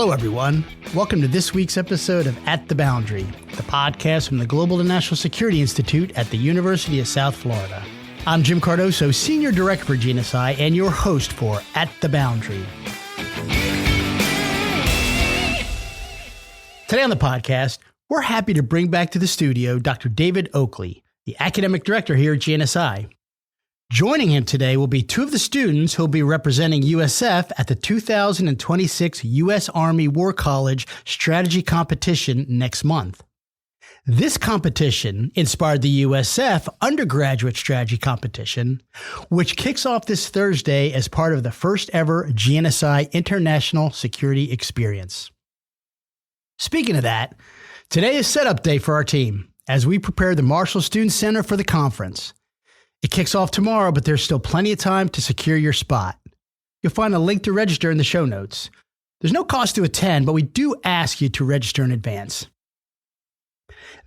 Hello, everyone. Welcome to this week's episode of At the Boundary, the podcast from the Global and National Security Institute at the University of South Florida. I'm Jim Cardoso, Senior Director for GNSI and your host for At the Boundary. Today on the podcast, we're happy to bring back to the studio Dr. David Oakley, the Academic Director here at GNSI. Joining him today will be two of the students who will be representing USF at the 2026 U.S. Army War College Strategy Competition next month. This competition inspired the USF Undergraduate Strategy Competition, which kicks off this Thursday as part of the first ever GNSI International Security Experience. Speaking of that, today is setup day for our team as we prepare the Marshall Student Center for the conference. It kicks off tomorrow, but there's still plenty of time to secure your spot. You'll find a link to register in the show notes. There's no cost to attend, but we do ask you to register in advance.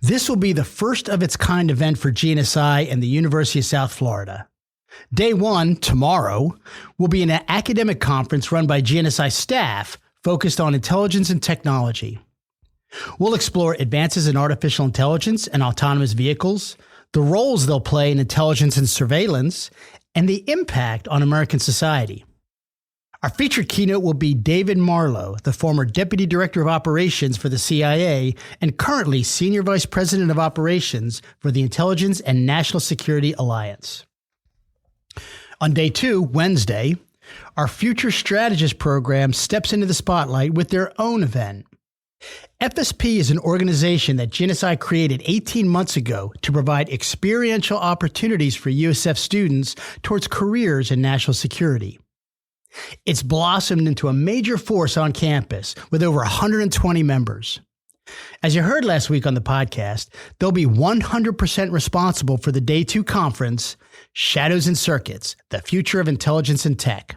This will be the first of its kind event for GNSI and the University of South Florida. Day one, tomorrow, will be an academic conference run by GNSI staff focused on intelligence and technology. We'll explore advances in artificial intelligence and autonomous vehicles, the roles they'll play in intelligence and surveillance, and the impact on American society. Our featured keynote will be David Marlowe, the former Deputy Director of Operations for the CIA and currently Senior Vice President of Operations for the Intelligence and National Security Alliance. On day two, Wednesday, our Future Strategist program steps into the spotlight with their own event. FSP is an organization that GNSI created 18 months ago to provide experiential opportunities for USF students towards careers in national security. It's blossomed into a major force on campus with over 120 members. As you heard last week on the podcast, they'll be 100% responsible for the Day 2 conference, Shadows and Circuits, the Future of Intelligence and Tech.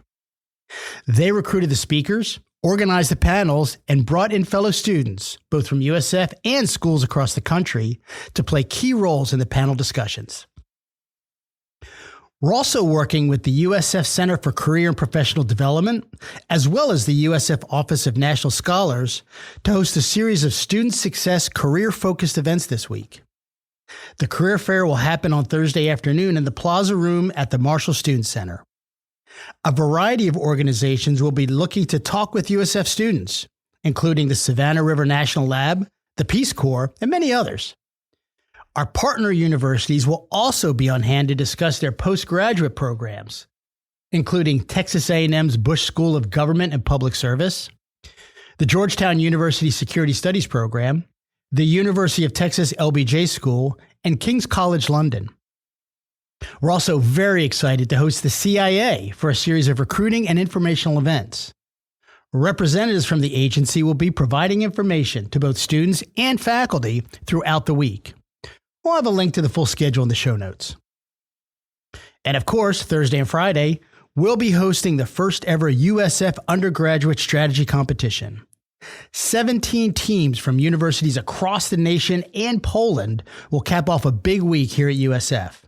They recruited the speakers, organized the panels, and brought in fellow students, both from USF and schools across the country, to play key roles in the panel discussions. We're also working with the USF Center for Career and Professional Development, as well as the USF Office of National Scholars, to host a series of student success career-focused events this week. The career fair will happen on Thursday afternoon in the Plaza Room at the Marshall Student Center. A variety of organizations will be looking to talk with USF students, including the Savannah River National Lab, the Peace Corps, and many others. Our partner universities will also be on hand to discuss their postgraduate programs, including Texas A&M's Bush School of Government and Public Service, the Georgetown University Security Studies Program, the University of Texas LBJ School, and King's College London. We're also very excited to host the CIA for a series of recruiting and informational events. Representatives from the agency will be providing information to both students and faculty throughout the week. We'll have a link to the full schedule in the show notes. And of course, Thursday and Friday, we'll be hosting the first ever USF Undergraduate Strategy Competition. 17 teams from universities across the nation and Poland will cap off a big week here at USF.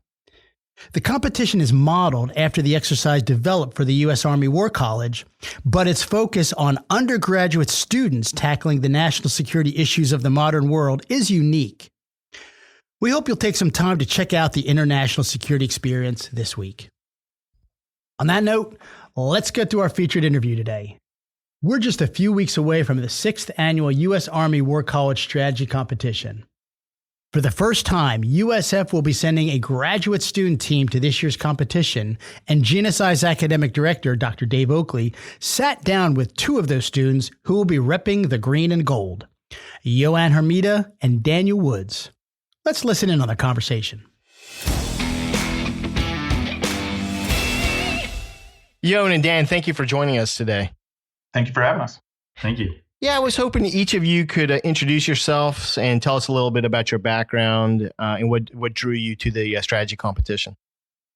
The competition is modeled after the exercise developed for the U.S. Army War College, but its focus on undergraduate students tackling the national security issues of the modern world is unique. We hope you'll take some time to check out the International Security Experience this week. On that note, let's get to our featured interview today. We're just a few weeks away from the 6th annual U.S. Army War College Strategy Competition. For the first time, USF will be sending a graduate student team to this year's competition, and GNSI's academic director, Dr. Dave Oakley, sat down with two of those students who will be repping the green and gold, Yoan Hermida and Daniel Woods. Let's listen in on the conversation. Yoan and Dan, thank you for joining us today. Thank you for having us. Thank you. Yeah, I was hoping each of you could introduce yourselves and tell us a little bit about your background and what drew you to the strategy competition.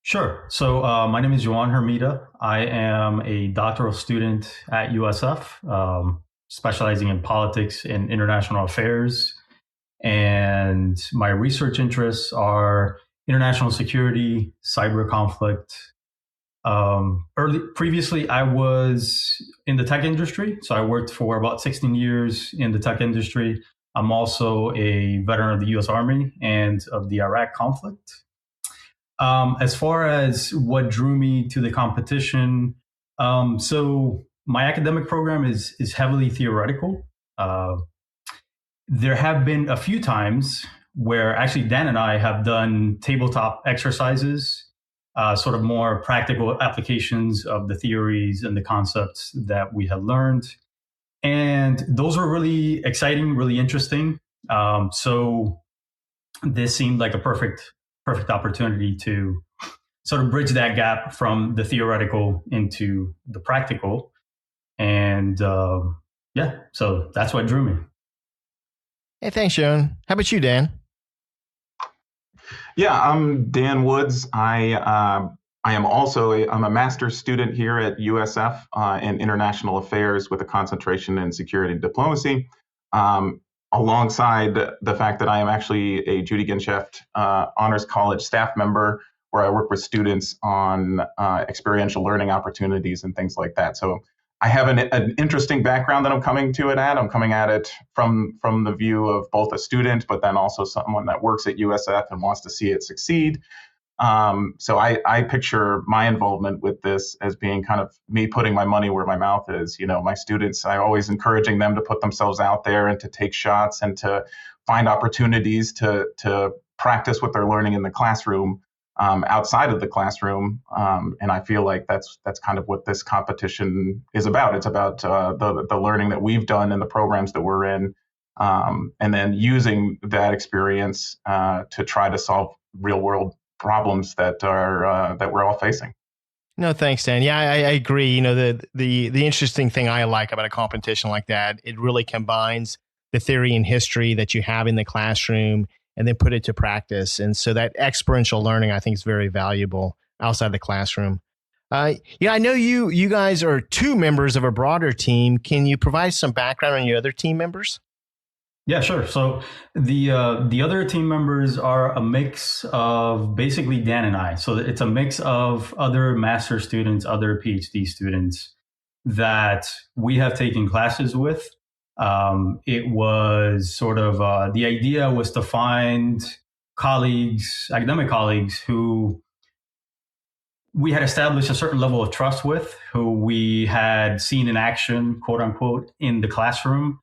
Sure. So my name is Yoan Hermida. I am a doctoral student at USF, specializing in politics and international affairs. And my research interests are international security, cyber conflict, Previously, I was in the tech industry. So I worked for about 16 years in the tech industry. I'm also a veteran of the US Army and of the Iraq conflict. As far as what drew me to the competition, so my academic program is heavily theoretical. Uh, there have been a few times where actually Dan and I have done tabletop exercises, sort of more practical applications of the theories and the concepts that we had learned. And those were really exciting, really interesting. So this seemed like a perfect opportunity to sort of bridge that gap from the theoretical into the practical. And yeah, so that's what drew me. Hey, thanks, Yoan. How about you, Dan? Yeah, I'm Dan Woods. I am also I'm a master's student here at USF in international affairs with a concentration in security and diplomacy. Alongside the fact that I am actually a Judy Gincheft Honors College staff member, where I work with students on experiential learning opportunities and things like that. So I have an interesting background that I'm coming to it at. I'm coming at it from the view of both a student, but then also someone that works at USF and wants to see it succeed. So I picture my involvement with this as being kind of me putting my money where my mouth is. You know, my students, I always encouraging them to put themselves out there and to take shots and to find opportunities to practice what they're learning in the classroom outside of the classroom. And I feel like that's kind of what this competition is about. It's about the learning that we've done in the programs that we're in, and then using that experience to try to solve real world problems that we're all facing. No, thanks, Dan. Yeah, I agree. You know, the interesting thing I like about a competition like that, it really combines the theory and history that you have in the classroom and then put it to practice. And so that experiential learning, I think, is very valuable outside the classroom. Yeah, I know you guys are two members of a broader team. Can you provide some background on your other team members? Yeah, sure. So the other team members are a mix of basically Dan and I. So it's a mix of other master students, other PhD students that we have taken classes with. It was sort of the idea was to find colleagues, academic colleagues, who we had established a certain level of trust with, who we had seen in action, quote unquote, in the classroom,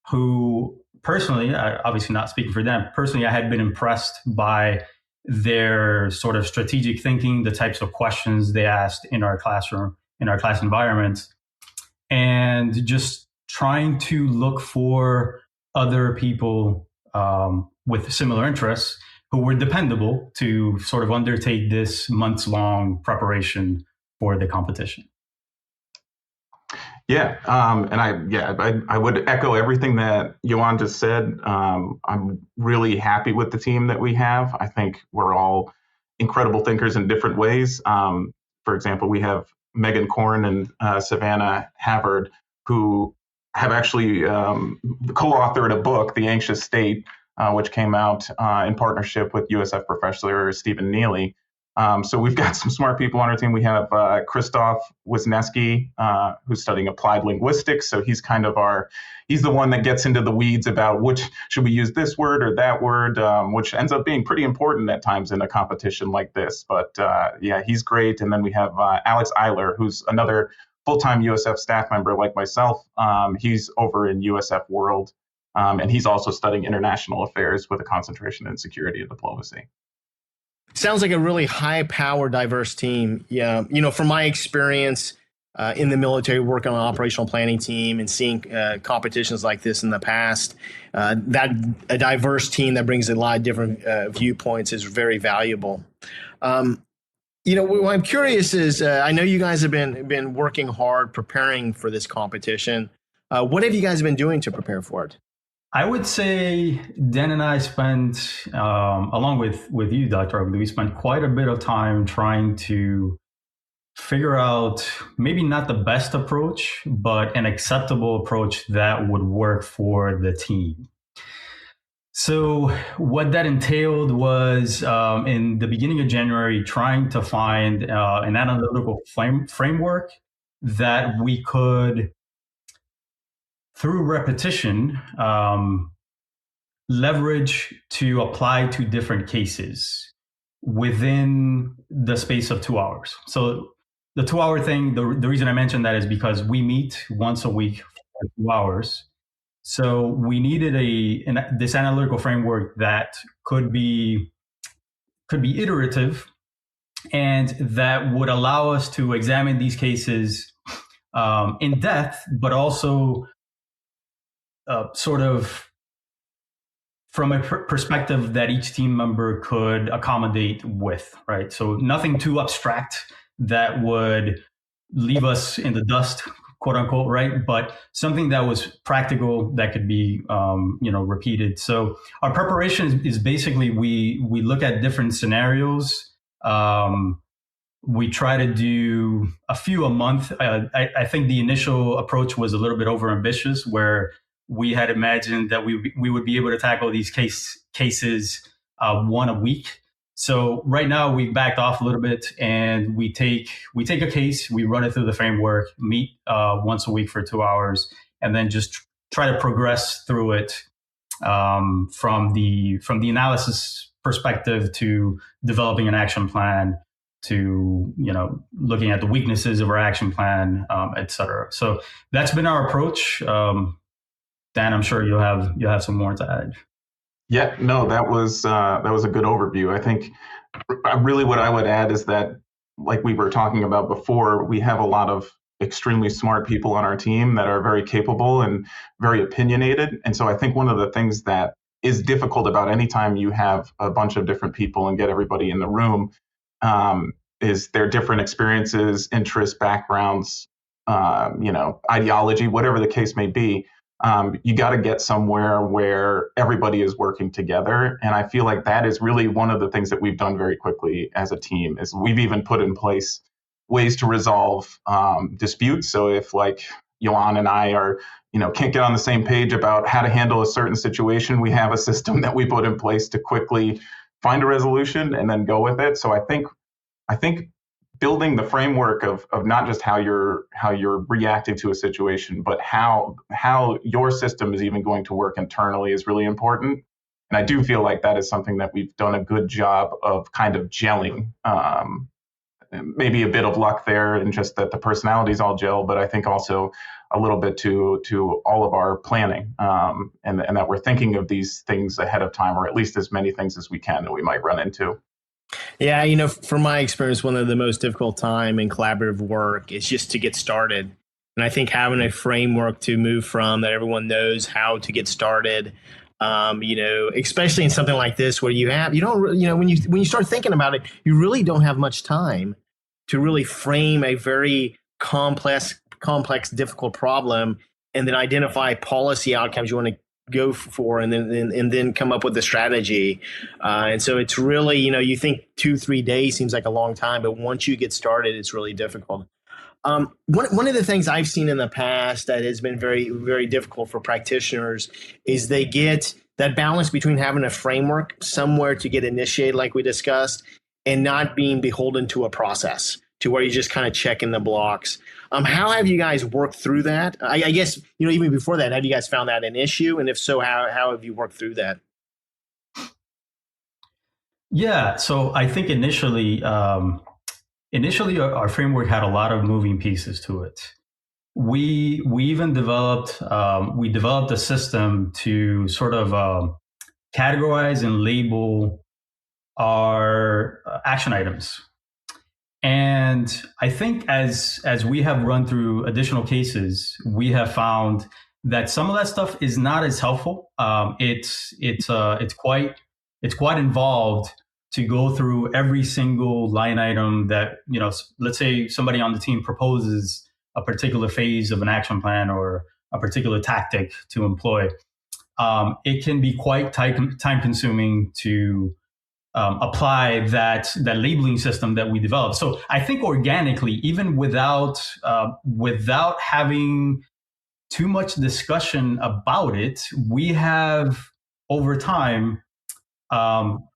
who personally, obviously not speaking for them, personally, I had been impressed by their sort of strategic thinking, the types of questions they asked in our classroom, in our class environments, and just trying to look for other people with similar interests who were dependable to sort of undertake this months-long preparation for the competition. Yeah, and I would echo everything that Yoan just said. I'm really happy with the team that we have. I think we're all incredible thinkers in different ways. For example, we have Megan Korn and Savannah Havard, who have actually co-authored a book, The Anxious State, which came out in partnership with USF professor Stephen Neely. So we've got some smart people on our team. We have Christoph Wisniewski, who's studying applied linguistics. So he's kind of he's the one that gets into the weeds about which should we use this word or that word, which ends up being pretty important at times in a competition like this. But yeah, he's great. And then we have Alex Eiler, who's another full-time USF staff member like myself. He's over in USF World, and he's also studying international affairs with a concentration in security and diplomacy. Sounds like a really high-powered, diverse team. Yeah, you know, from my experience in the military, working on an operational planning team and seeing competitions like this in the past, that a diverse team that brings a lot of different viewpoints is very valuable. You know, what I'm curious is, I know you guys have been working hard preparing for this competition. What have you guys been doing to prepare for it? I would say Dan and I spent, along with you, Dr. Oakley, we spent quite a bit of time trying to figure out maybe not the best approach, but an acceptable approach that would work for the team. So what that entailed was in the beginning of January, trying to find an analytical framework that we could, through repetition, leverage to apply to different cases within the space of 2 hours. So the 2 hour thing, the reason I mentioned that is because we meet once a week for 2 hours. So we needed this analytical framework that could be iterative and that would allow us to examine these cases in depth, but also sort of from a perspective that each team member could accommodate with, right? So nothing too abstract that would leave us in the dust, quote unquote, right? But something that was practical that could be, repeated. So our preparation is basically we look at different scenarios. We try to do a few a month. I think the initial approach was a little bit overambitious, where we had imagined that we would be able to tackle these cases one a week. So right now we've backed off a little bit, and we take a case, we run it through the framework, meet once a week for 2 hours, and then just try to progress through it from the analysis perspective to developing an action plan to looking at the weaknesses of our action plan, et cetera. So that's been our approach. Dan, I'm sure you'll have some more to add. Yeah, no, that was a good overview. I think really what I would add is that, like we were talking about before, we have a lot of extremely smart people on our team that are very capable and very opinionated. And so I think one of the things that is difficult about any time you have a bunch of different people and get everybody in the room is their different experiences, interests, backgrounds, ideology, whatever the case may be. You got to get somewhere where everybody is working together. And I feel like that is really one of the things that we've done very quickly as a team is we've even put in place ways to resolve disputes. So if like Yoan and I are, can't get on the same page about how to handle a certain situation, we have a system that we put in place to quickly find a resolution and then go with it. So I think building the framework of not just how you're reacting to a situation, but how your system is even going to work internally is really important. And I do feel like that is something that we've done a good job of kind of gelling. Maybe a bit of luck there, and just that the personalities all gel, but I think also a little bit to all of our planning, and that we're thinking of these things ahead of time, or at least as many things as we can that we might run into. Yeah, from my experience, one of the most difficult time in collaborative work is just to get started. And I think having a framework to move from that everyone knows how to get started, especially in something like this where when you start thinking about it, you really don't have much time to really frame a very complex, difficult problem and then identify policy outcomes you want to go for and then come up with a strategy. And so it's really, you think 2-3 days seems like a long time, but once you get started, it's really difficult. One of the things I've seen in the past that has been very, very difficult for practitioners is they get that balance between having a framework somewhere to get initiated, like we discussed, and not being beholden to a process to where you just kind of check in the blocks. How have you guys worked through that? I guess, even before that, have you guys found that an issue? And if so, how have you worked through that? Yeah, so I think initially our framework had a lot of moving pieces to it. We even developed a system to sort of categorize and label our action items. And I think as we have run through additional cases, we have found that some of that stuff is not as helpful. It's quite involved to go through every single line item that, let's say somebody on the team proposes a particular phase of an action plan or a particular tactic to employ. It can be quite time consuming to apply that labeling system that we developed. So I think organically, even without having too much discussion about it, we have over time,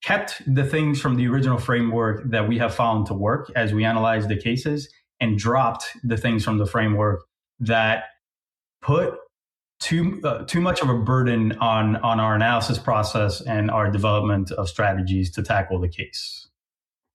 kept the things from the original framework that we have found to work as we analyze the cases, and dropped the things from the framework that put too much of a burden on our analysis process and our development of strategies to tackle the case.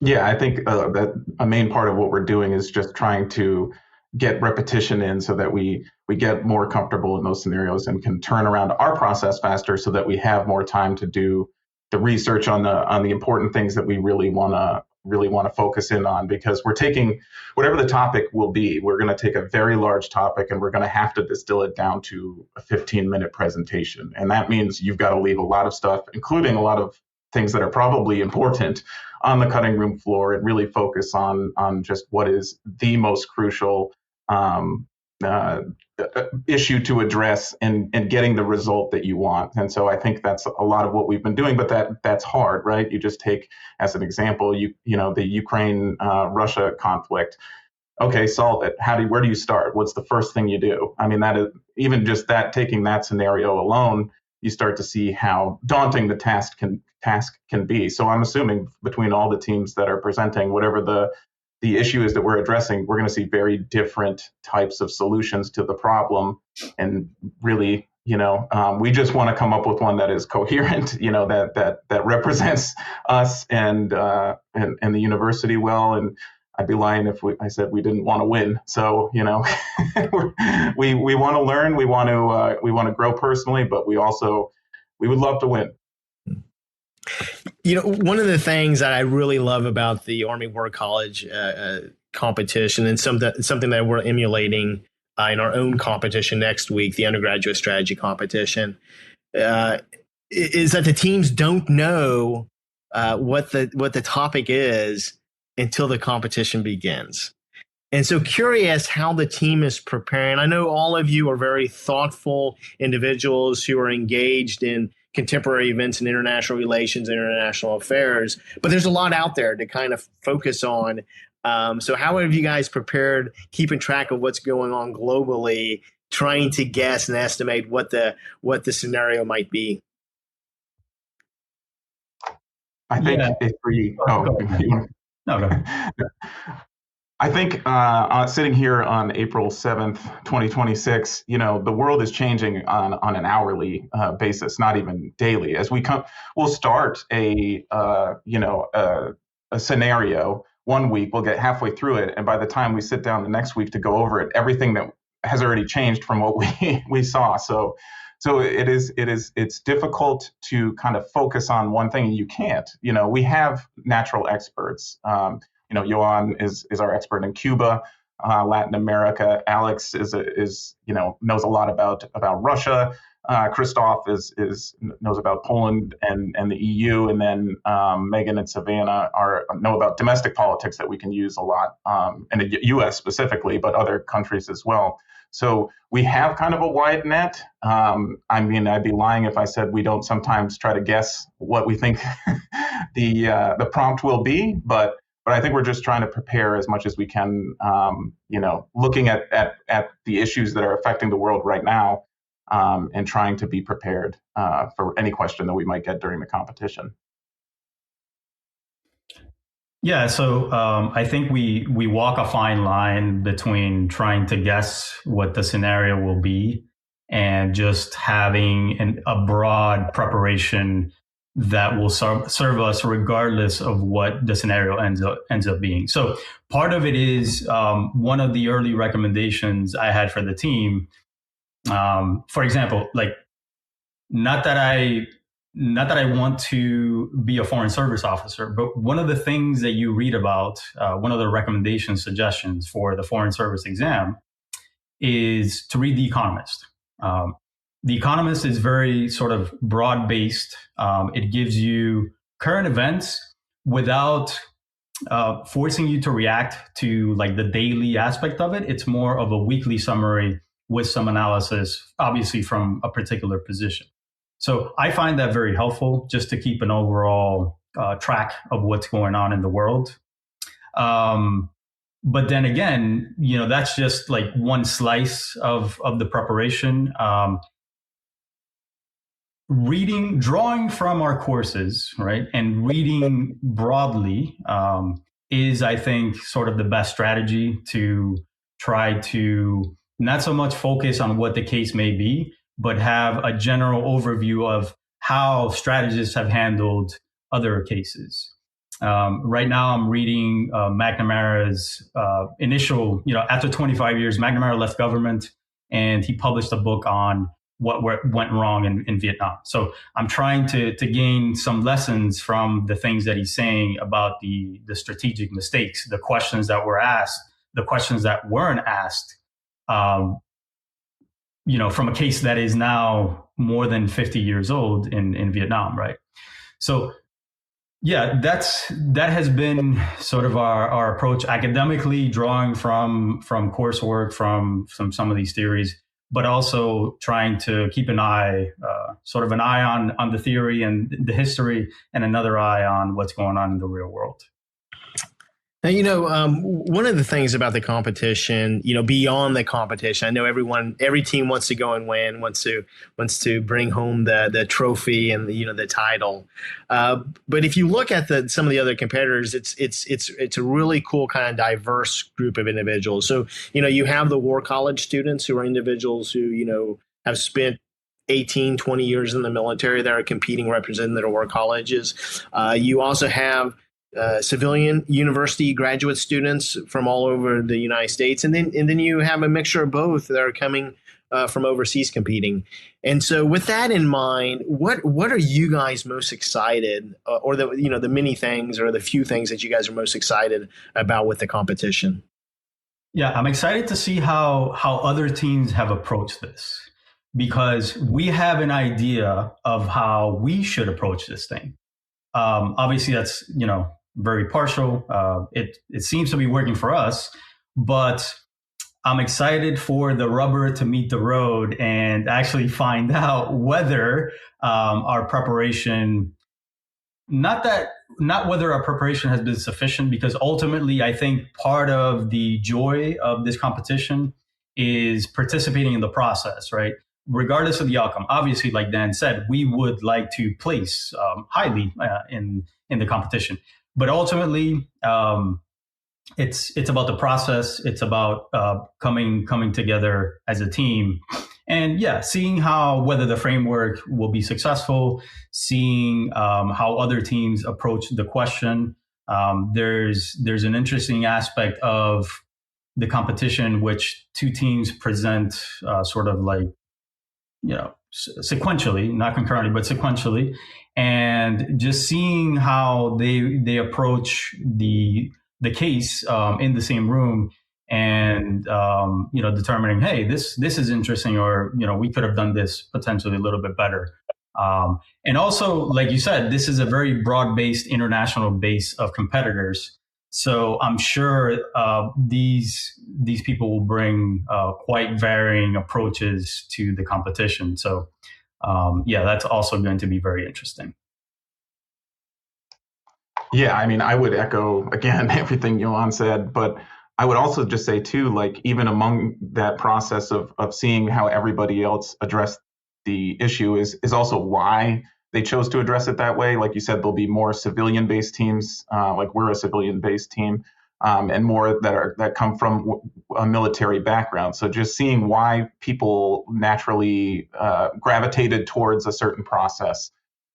Yeah, I think that a main part of what we're doing is just trying to get repetition in so that we get more comfortable in those scenarios and can turn around our process faster so that we have more time to do the research on the important things that we really want to focus in on, because we're taking whatever the topic will be, we're going to take a very large topic and we're going to have to distill it down to a 15-minute presentation. And that means you've got to leave a lot of stuff, including a lot of things that are probably important, on the cutting room floor, and really focus on just what is the most crucial issue to address and getting the result that you want. And so I think that's a lot of what we've been doing, but that's hard, right? You just take, as an example, the Ukraine Russia conflict. Okay, solve it. Where do you start? What's the first thing you do? I mean, that is, even just that, taking that scenario alone, you start to see how daunting the task can be. So I'm assuming between all the teams that are presenting, whatever the issue is that we're addressing, we're going to see very different types of solutions to the problem. And really, we just want to come up with one that is coherent, that represents us and the university well. And I'd be lying if I said we didn't want to win. So, we want to learn, we want to grow personally, but we would love to win. One of the things that I really love about the Army War College competition, and something that we're emulating in our own competition next week, the undergraduate strategy competition, is that the teams don't know what the topic is until the competition begins. And so curious how the team is preparing. I know all of you are very thoughtful individuals who are engaged in contemporary events and international relations, international affairs, but there's a lot out there to kind of focus on. So how have you guys prepared, keeping track of what's going on globally, trying to guess and estimate what the scenario might be? I think it's for you. No, go ahead. I think sitting here on April 7th, 2026, the world is changing on an hourly basis, not even daily. As we'll start a scenario one week, we'll get halfway through it, and by the time we sit down the next week to go over it, everything that has already changed from what we saw. So it's difficult to kind of focus on one thing, and you can't. We have natural experts. Yoan is our expert in Cuba, Latin America. Alex knows a lot about Russia. Christoph knows about Poland and the EU, and then Megan and Savannah know about domestic politics that we can use a lot, in the U.S. specifically, but other countries as well. So we have kind of a wide net. I'd be lying if I said we don't sometimes try to guess what we think the prompt will be, but I think we're just trying to prepare as much as we can, looking at the issues that are affecting the world right now, and trying to be prepared for any question that we might get during the competition. Yeah, so I think we walk a fine line between trying to guess what the scenario will be and just having a broad preparation that will serve us regardless of what the scenario ends up being. So part of it is one of the early recommendations I had for the team. For example, not that I want to be a foreign service officer, but one of the things that you read about, one of the recommendation suggestions for the foreign service exam is to read The Economist. The Economist is very sort of broad-based. It gives you current events without forcing you to react to the daily aspect of it. It's more of a weekly summary with some analysis, obviously from a particular position. So I find that very helpful just to keep an overall track of what's going on in the world. But then again, that's just one slice of the preparation. drawing from our courses, right, and reading broadly is, I think, sort of the best strategy to try to not so much focus on what the case may be, but have a general overview of how strategists have handled other cases. Right now, I'm reading McNamara's initial, after 25 years, McNamara left government and he published a book on what went wrong in Vietnam. So I'm trying to gain some lessons from the things that he's saying about the strategic mistakes, the questions that were asked, the questions that weren't asked, from a case that is now more than 50 years old in Vietnam, right? So yeah, that has been sort of our approach academically, drawing from coursework, from some of these theories, but also trying to keep an eye, on the theory and the history, and another eye on what's going on in the real world. Now, one of the things about the competition, beyond the competition, I know every team wants to go and win, wants to bring home the trophy and the title. But if you look at some of the other competitors, it's a really cool kind of diverse group of individuals. So, you have the war college students who are individuals who, have spent 18, 20 years in the military that are competing, representing their war colleges. You also have civilian university graduate students from all over the United States, and then you have a mixture of both that are coming from overseas competing. And so, with that in mind, what are you guys most excited, or the many things or the few things that you guys are most excited about with the competition? Yeah, I'm excited to see how other teams have approached this, because we have an idea of how we should approach this thing. Obviously, that's very partial. It seems to be working for us, but I'm excited for the rubber to meet the road and actually find out whether our preparation, not whether our preparation has been sufficient, because ultimately I think part of the joy of this competition is participating in the process, right? Regardless of the outcome. Obviously, like Dan said, we would like to place highly in the competition. But ultimately, it's about the process. It's about coming together as a team, and seeing whether the framework will be successful. Seeing how other teams approach the question. There's an interesting aspect of the competition, which two teams present sort of like sequentially, not concurrently, but sequentially. And just seeing how they approach the case in the same room, and determining, hey, this is interesting, or we could have done this potentially a little bit better. And also, like you said, this is a very broad-based international base of competitors. So I'm sure these people will bring quite varying approaches to the competition. So that's also going to be very interesting. Yeah, I mean, I would echo again everything Yoan said, but I would also just say too, like even among that process of seeing how everybody else addressed the issue is also why they chose to address it that way. Like you said, there'll be more civilian-based teams, like we're a civilian-based team, and more that come from a military background. So just seeing why people naturally gravitated towards a certain process,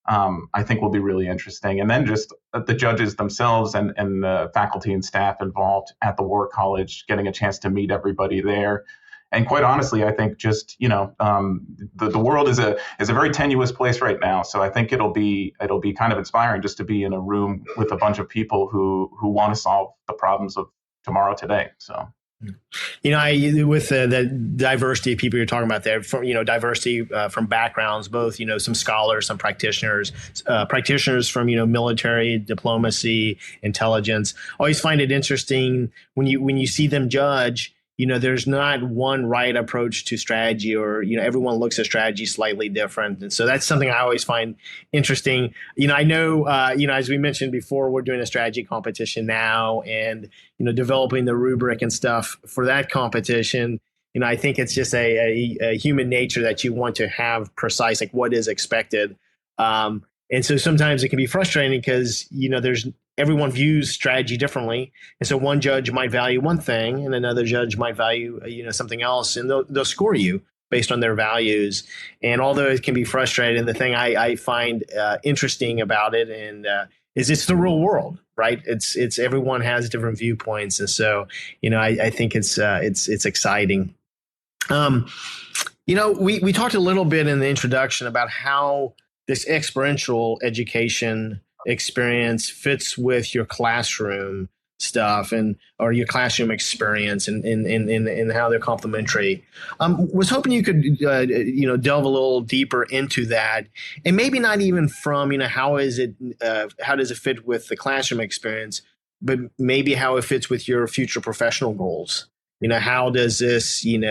I think will be really interesting. And then just the judges themselves and the faculty and staff involved at the War College, getting a chance to meet everybody there. And quite honestly, I think just the world is a very tenuous place right now. So I think it'll be kind of inspiring just to be in a room with a bunch of people who want to solve the problems of tomorrow today. So. With the diversity of people you're talking about there, from diversity from backgrounds, both some scholars, some practitioners from military, diplomacy, intelligence. Always find it interesting when you see them judge. There's not one right approach to strategy, or everyone looks at strategy slightly different, and so that's something I always find interesting. I know as we mentioned before, we're doing a strategy competition now, and developing the rubric and stuff for that competition. I think it's just a human nature that you want to have precise, like what is expected. And so sometimes it can be frustrating because, there's everyone views strategy differently. And so one judge might value one thing and another judge might value, something else, and they'll score you based on their values. And although it can be frustrating, the thing I find interesting about it is it's the real world, right? It's everyone has different viewpoints. And so, I think it's exciting. We talked a little bit in the introduction about how this experiential education experience fits with your classroom stuff or your classroom experience and how they're complementary. Was hoping you could delve a little deeper into that, and maybe not even from how does it fit with the classroom experience, but maybe how it fits with your future professional goals. How does this fit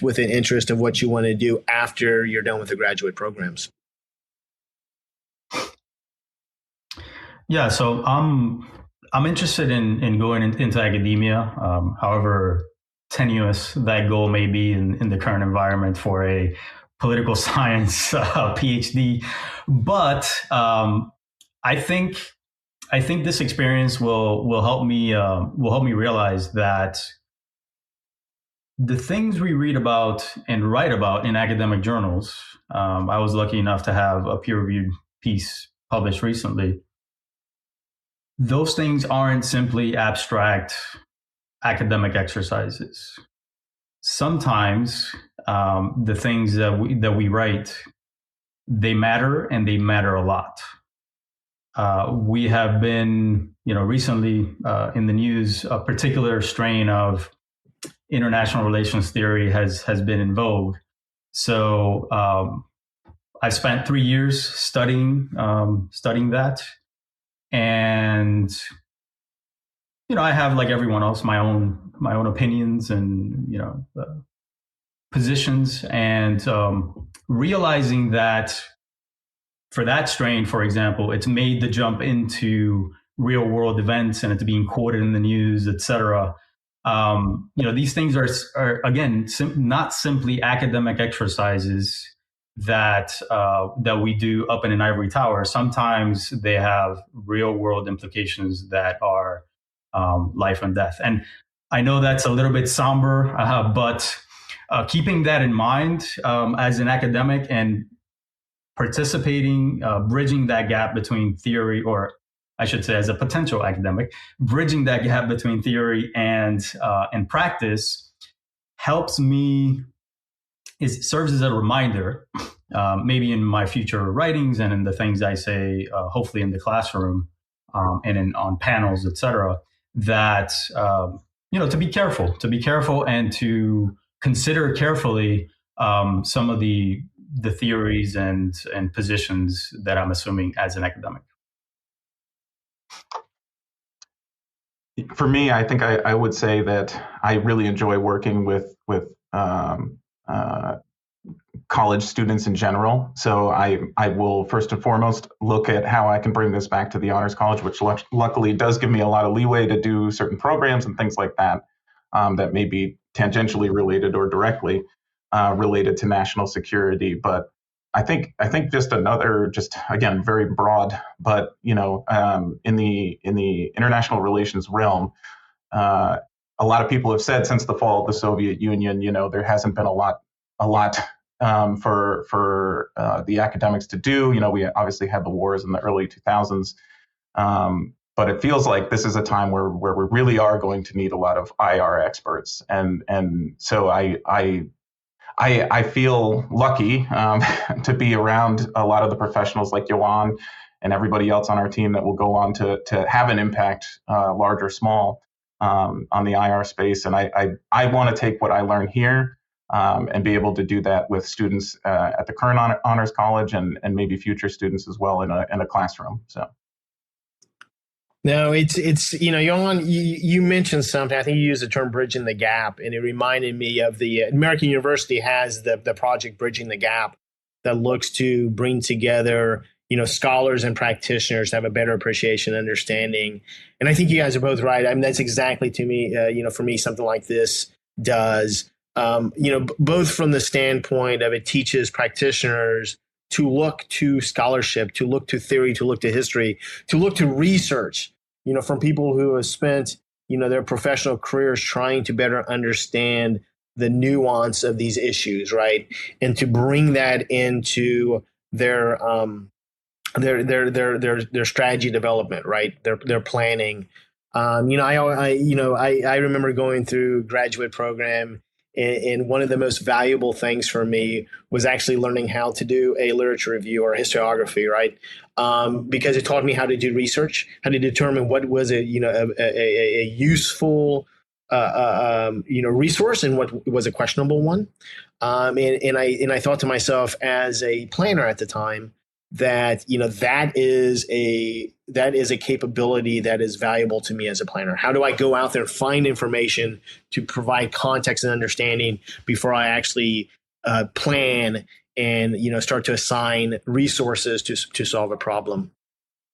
with an interest of what you want to do after you're done with the graduate programs? Yeah, so I'm interested in going into academia, however tenuous that goal may be in the current environment for a political science PhD. But I think this experience will help me realize that the things we read about and write about in academic journals. I was lucky enough to have a peer-reviewed piece published recently. Those things aren't simply abstract academic exercises. Sometimes the things that we write, they matter, and they matter a lot. We have been, recently in the news, a particular strain of international relations theory has been in vogue. So I spent 3 years studying that. And, I have, like everyone else, my own opinions and, positions, and realizing that for that strain, for example, it's made the jump into real world events and it's being quoted in the news, et cetera. These things are again, not simply academic exercises that we do up in an ivory tower. Sometimes they have real world implications that are life and death. And I know that's a little bit somber, but keeping that in mind as an academic and participating, bridging that gap between theory, or I should say as a potential academic, bridging that gap between theory and practice helps me. It serves as a reminder, maybe in my future writings and in the things I say, hopefully in the classroom and on panels, et cetera, that, to be careful and to consider carefully some of the theories and positions that I'm assuming as an academic. For me, I think I would say that I really enjoy working with college students in general. So I will first and foremost look at how I can bring this back to the Honors College, which luckily does give me a lot of leeway to do certain programs and things like that that may be tangentially related or directly related to national security. But I think just again, very broad, but in the international relations realm, a lot of people have said since the fall of the Soviet Union, there hasn't been a lot for the academics to do. We obviously had the wars in the early 2000s, but it feels like this is a time where we really are going to need a lot of IR experts, and so I feel lucky to be around a lot of the professionals like Yoan and everybody else on our team that will go on to have an impact, large or small, on the IR space. And I want to take what I learn here and be able to do that with students at the current Honors College and maybe future students as well in a classroom. So. No, it's Yoan, you mentioned something. I think you used the term bridging the gap, and it reminded me of the American University has the project Bridging the Gap that looks to bring together, scholars and practitioners to have a better appreciation and understanding. And I think you guys are both right. I mean, that's exactly to me, for me, something like this does, both from the standpoint of it teaches practitioners to look to scholarship, to look to theory, to look to history, to look to research, from people who have spent, their professional careers trying to better understand the nuance of these issues, right? And to bring that into their strategy development, right? Their planning. I remember going through graduate program, and one of the most valuable things for me was actually learning how to do a literature review or historiography, right? Because it taught me how to do research, how to determine what was a useful resource and what was a questionable one. And I thought to myself as a planner at the time that that is a capability that is valuable to me as a planner. How do I go out there and find information to provide context and understanding before I actually plan and start to assign resources to solve a problem?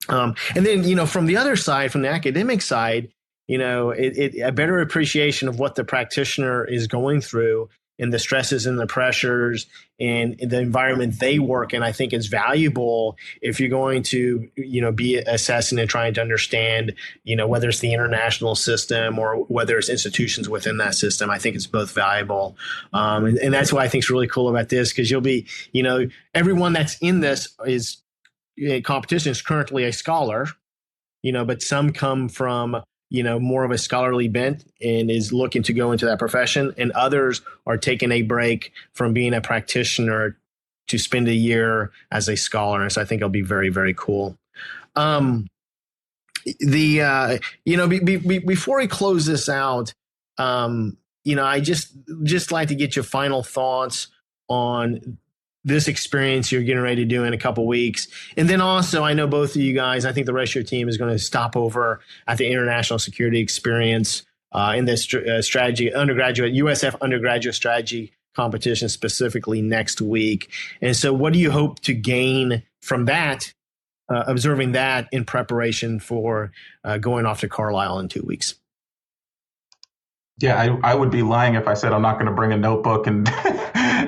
And then from the other side, from the academic side, a better appreciation of what the practitioner is going through and the stresses and the pressures and the environment they work in. I think it's valuable if you're going to, be assessing and trying to understand, whether it's the international system or whether it's institutions within that system. I think it's both valuable. And that's what I think is really cool about this, because you'll be, everyone that's in this is competition is currently a scholar, but some come from more of a scholarly bent and is looking to go into that profession, and others are taking a break from being a practitioner to spend a year as a scholar. And so I think it'll be very, very cool. Before we close this out, I just like to get your final thoughts on this experience you're getting ready to do in a couple of weeks. And then also, I know both of you guys, I think the rest of your team is going to stop over at the International Security Experience in this strategy undergraduate, USF undergraduate strategy competition specifically next week. And so what do you hope to gain from that, observing that in preparation for going off to Carlisle in 2 weeks? Yeah, I would be lying if I said I'm not going to bring a notebook and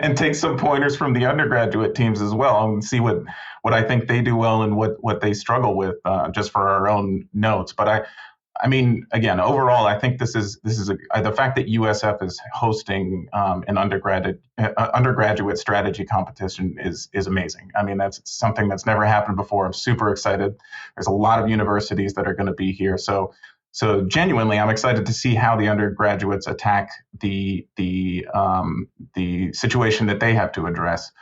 and take some pointers from the undergraduate teams as well and see what I think they do well and what they struggle with, just for our own notes. But I mean, again, overall, I think this is the fact that USF is hosting an undergraduate strategy competition is amazing. I mean, that's something that's never happened before. I'm super excited. There's a lot of universities that are going to be here, so genuinely, I'm excited to see how the undergraduates attack the situation that they have to address.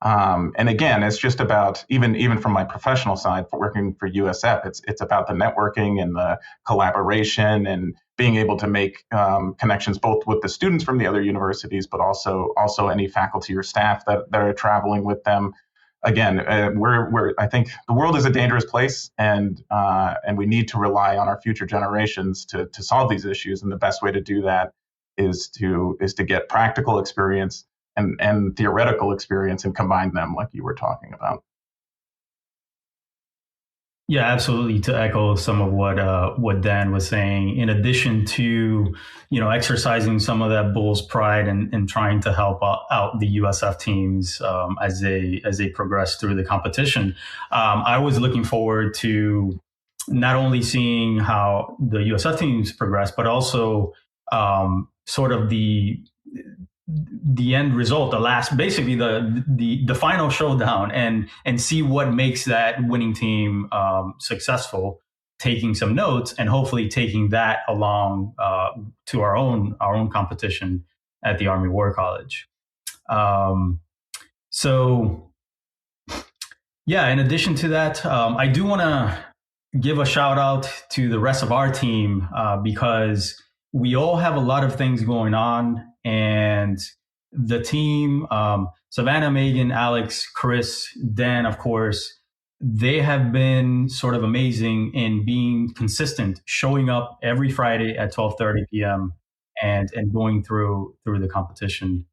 And again, it's just about even from my professional side, for working for USF, it's about the networking and the collaboration and being able to make connections both with the students from the other universities, but also any faculty or staff that are traveling with them. Again, I think the world is a dangerous place, and we need to rely on our future generations to solve these issues. And the best way to do that is to get practical experience and theoretical experience and combine them, like you were talking about. Yeah, absolutely. To echo some of what Dan was saying, in addition to exercising some of that bull's pride and trying to help out the USF teams as they progress through the competition, I was looking forward to not only seeing how the USF teams progress, but also sort of the end result, basically the final showdown, and see what makes that winning team successful, taking some notes and hopefully taking that along to our own competition at the Army War College. So yeah, in addition to that, I do want to give a shout out to the rest of our team because we all have a lot of things going on. And the team, Savannah, Megan, Alex, Chris, Dan, of course, they have been sort of amazing in being consistent, showing up every Friday at 12:30 p.m. and going through the competition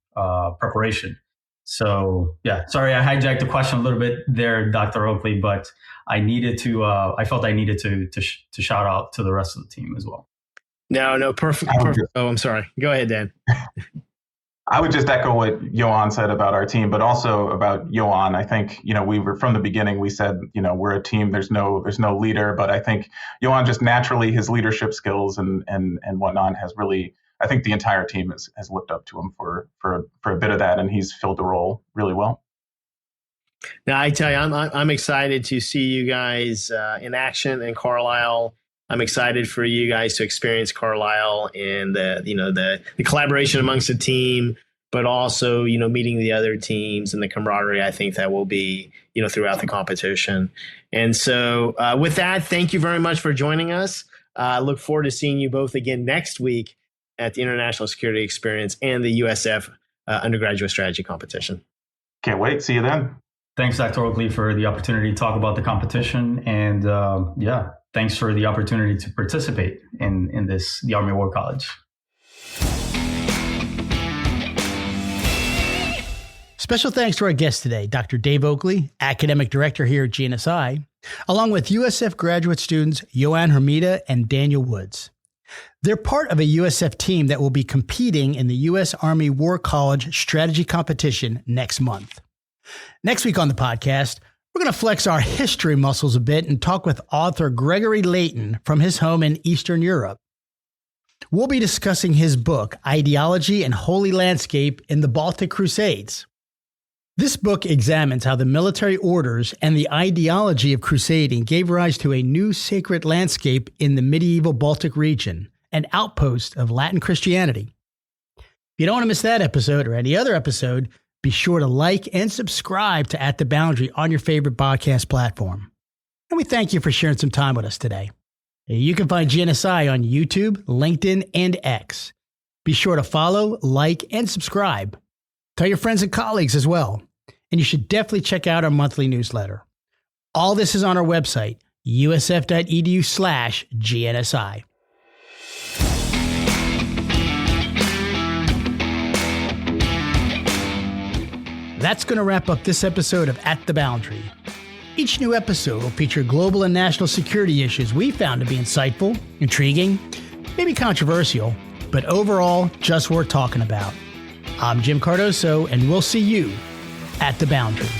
preparation. So yeah, sorry, I hijacked the question a little bit there, Dr. Oakley, but I felt I needed to shout out to the rest of the team as well. No, perfect. Oh, I'm sorry. Go ahead, Dan. I would just echo what Yoan said about our team, but also about Yoan. I think, we were from the beginning, we said, we're a team, there's no leader, but I think Yoan just naturally, his leadership skills and whatnot has really, I think the entire team has looked up to him for a bit of that, and he's filled the role really well. Now, I tell you, I'm excited to see you guys in action in Carlisle. I'm excited for you guys to experience Carlisle and the collaboration amongst the team, but also, meeting the other teams and the camaraderie. I think that will be, throughout the competition. And so with that, thank you very much for joining us. I look forward to seeing you both again next week at the International Security Experience and the USF Undergraduate Strategy Competition. Can't wait. See you then. Thanks, Dr. Oakley, for the opportunity to talk about the competition. And thanks for the opportunity to participate in the Army War College. Special thanks to our guest today, Dr. Dave Oakley, Academic Director here at GNSI, along with USF graduate students Yoan Hermida and Daniel Woods. They're part of a USF team that will be competing in the U.S. Army War College Strategy Competition next month. Next week on the podcast, we're going to flex our history muscles a bit and talk with author Gregory Layton from his home in Eastern Europe. We'll be discussing his book, Ideology and Holy Landscape in the Baltic Crusades. This book examines how the military orders and the ideology of crusading gave rise to a new sacred landscape in the medieval Baltic region, an outpost of Latin Christianity. If you don't want to miss that episode or any other episode, be sure to like and subscribe to At the Boundary on your favorite podcast platform. And we thank you for sharing some time with us today. You can find GNSI on YouTube, LinkedIn, and X. Be sure to follow, like, and subscribe. Tell your friends and colleagues as well. And you should definitely check out our monthly newsletter. All this is on our website, usf.edu/GNSI. That's going to wrap up this episode of At the Boundary. Each new episode will feature global and national security issues we found to be insightful, intriguing, maybe controversial, but overall just worth talking about. I'm Jim Cardoso, and we'll see you at the Boundary.